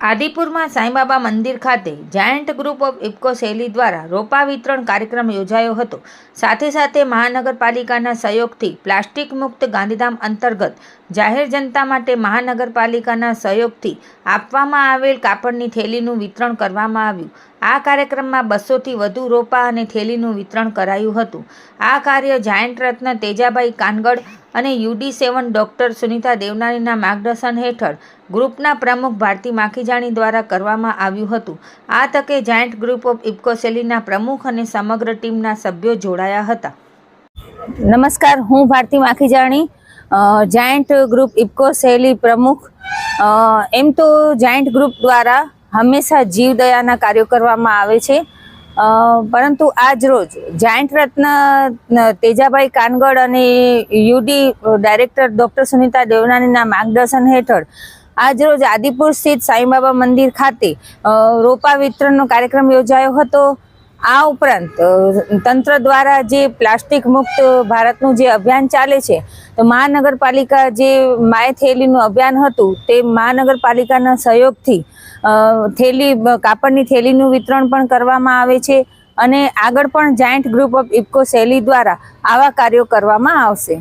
આદિપુરમાં સાંઈબાબા મંદિર ખાતે giant group of IFFCO શૈલી દ્વારા રોપા વિતરણ કાર્યક્રમ યોજાયો હતો। સાથે સાથે મહાનગરપાલિકાના સહયોગથી પ્લાસ્ટિક મુક્ત ગાંધીધામ અંતર્ગત જાહેર જનતા માટે મહાનગરપાલિકાના સહયોગથી આપવામાં આવેલ કાપડની થેલીનું વિતરણ કરવામાં આવ્યું। આ કાર્યક્રમમાં 200થી વધુ રોપા અને થેલીનું વિતરણ કરાયું હતું। આ કાર્ય જાયન્ટ રત્ન તેજાભાઈ કાનગડ અને UD7 ડોક્ટર સુનિતા દેવનાનીના માર્ગદર્શન હેઠળ ગ્રુપના પ્રમુખ ભારતી માખીજાણી દ્વારા કરવામાં આવ્યું હતું। આ તકે જાયન્ટ ગ્રુપ ઓફ ઇફકો શૈલીના પ્રમુખ અને સમગ્ર ટીમના સભ્યો જોડાયા હતા। નમસ્કાર, હું ભારતી માખીજાણી, જાયન્ટ ગ્રુપ ઇફકો શૈલી પ્રમુખ। એમ તો જાયન્ટ ગ્રુપ દ્વારા હંમેશા જીવદયાના કાર્યો કરવામાં આવે છે, પરંતુ આજ રોજ જાયન્ટ રત્ન તેજાભાઈ કાનગડ અને UD ડાયરેક્ટર ડોક્ટર સુનિતા દેવનાનીના માર્ગદર્શન હેઠળ આજ રોજ આદિપુર સ્થિત સાંઈબાબા મંદિર ખાતે રોપા વિતરણનો કાર્યક્રમ યોજાયો હતો। આ ઉપરાંત તંત્ર દ્વારા જે પ્લાસ્ટિક મુક્ત ભારતનું જે અભિયાન ચાલે છે, તો મહાનગરપાલિકા જે માય થેલીનું અભિયાન હતું તે મહાનગરપાલિકાના સહયોગથી કાપડની થેલીનું વિતરણ પણ કરવામાં આવે છે અને આગળ પણ જાયન્ટ ગ્રુપ ઓફ ઇફકો શૈલી દ્વારા આવા કાર્યો કરવામાં આવશે।